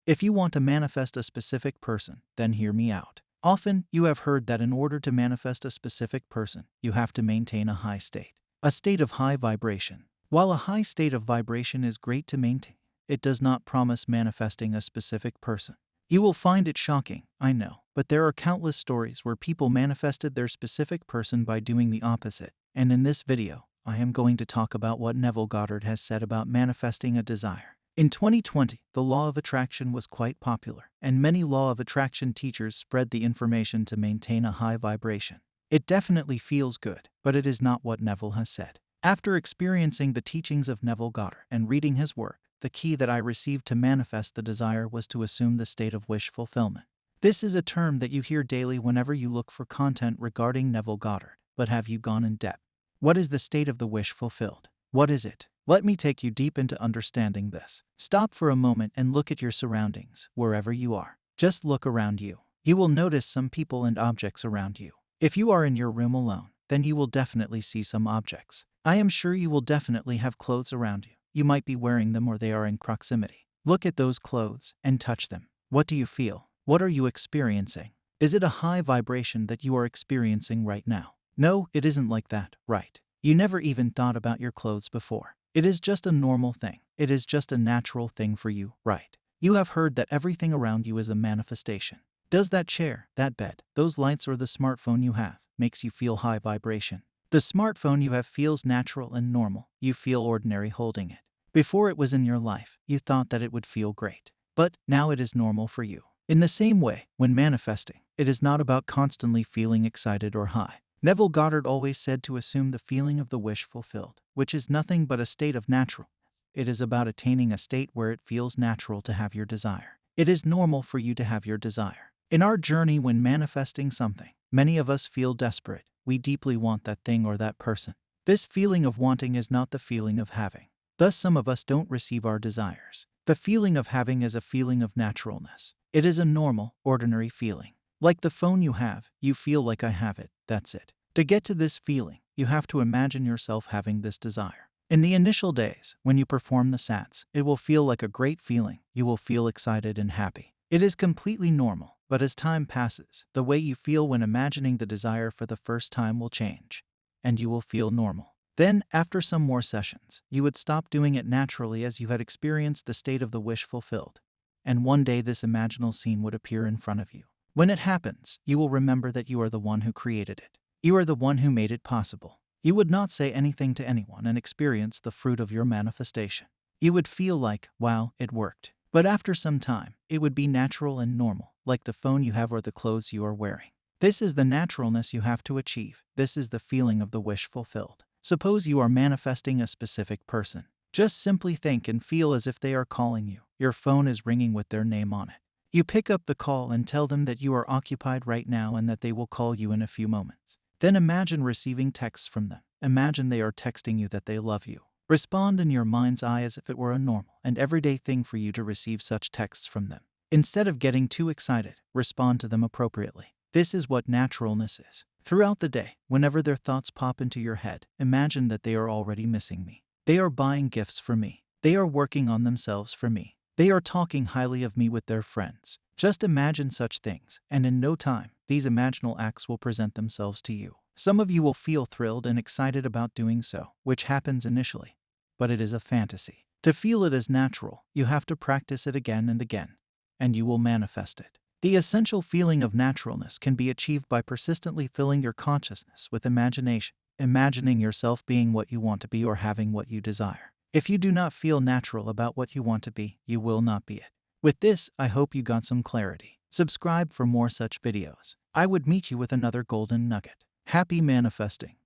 If you want to manifest a specific person, then hear me out. Often, you have heard that in order to manifest a specific person, you have to maintain a high state. A state of high vibration. While a high state of vibration is great to maintain, it does not promise manifesting a specific person. You will find it shocking, I know, but there are countless stories where people manifested their specific person by doing the opposite. And in this video, I am going to talk about what Neville Goddard has said about manifesting a desire. In 2020, the law of attraction was quite popular, and many law of attraction teachers spread the information to maintain a high vibration. It definitely feels good, but it is not what Neville has said. After experiencing the teachings of Neville Goddard and reading his work, the key that I received to manifest the desire was to assume the state of wish fulfillment. This is a term that you hear daily whenever you look for content regarding Neville Goddard, but have you gone in depth? What is the state of the wish fulfilled? What is it? Let me take you deep into understanding this. Stop for a moment and look at your surroundings, wherever you are. Just look around you. You will notice some people and objects around you. If you are in your room alone, then you will definitely see some objects. I am sure you will definitely have clothes around you. You might be wearing them or they are in proximity. Look at those clothes and touch them. What do you feel? What are you experiencing? Is it a high vibration that you are experiencing right now? No, it isn't like that, right? You never even thought about your clothes before. It is just a normal thing. It is just a natural thing for you, right? You have heard that everything around you is a manifestation. Does that chair, that bed, those lights, or the smartphone you have makes you feel high vibration? The smartphone you have feels natural and normal. You feel ordinary holding it. Before it was in your life, you thought that it would feel great. But now it is normal for you. In the same way, when manifesting, it is not about constantly feeling excited or high. Neville Goddard always said to assume the feeling of the wish fulfilled, which is nothing but a state of natural. It is about attaining a state where it feels natural to have your desire. It is normal for you to have your desire. In our journey when manifesting something, many of us feel desperate. We deeply want that thing or that person. This feeling of wanting is not the feeling of having. Thus, some of us don't receive our desires. The feeling of having is a feeling of naturalness. It is a normal, ordinary feeling. Like the phone you have, you feel like I have it, that's it. To get to this feeling, you have to imagine yourself having this desire. In the initial days, when you perform the sats, it will feel like a great feeling. You will feel excited and happy. It is completely normal, but as time passes, the way you feel when imagining the desire for the first time will change, and you will feel normal. Then, after some more sessions, you would stop doing it naturally as you had experienced the state of the wish fulfilled. And one day this imaginal scene would appear in front of you. When it happens, you will remember that you are the one who created it. You are the one who made it possible. You would not say anything to anyone and experience the fruit of your manifestation. You would feel like, wow, it worked. But after some time, it would be natural and normal, like the phone you have or the clothes you are wearing. This is the naturalness you have to achieve. This is the feeling of the wish fulfilled. Suppose you are manifesting a specific person. Just simply think and feel as if they are calling you. Your phone is ringing with their name on it. You pick up the call and tell them that you are occupied right now and that they will call you in a few moments. Then imagine receiving texts from them. Imagine they are texting you that they love you. Respond in your mind's eye as if it were a normal and everyday thing for you to receive such texts from them. Instead of getting too excited, respond to them appropriately. This is what naturalness is. Throughout the day, whenever their thoughts pop into your head, imagine that they are already missing me. They are buying gifts for me. They are working on themselves for me. They are talking highly of me with their friends. Just imagine such things, and in no time, these imaginal acts will present themselves to you. Some of you will feel thrilled and excited about doing so, which happens initially, but it is a fantasy. To feel it as natural, you have to practice it again and again, and you will manifest it. The essential feeling of naturalness can be achieved by persistently filling your consciousness with imagination, imagining yourself being what you want to be or having what you desire. If you do not feel natural about what you want to be, you will not be it. With this, I hope you got some clarity. Subscribe for more such videos. I would meet you with another golden nugget. Happy manifesting.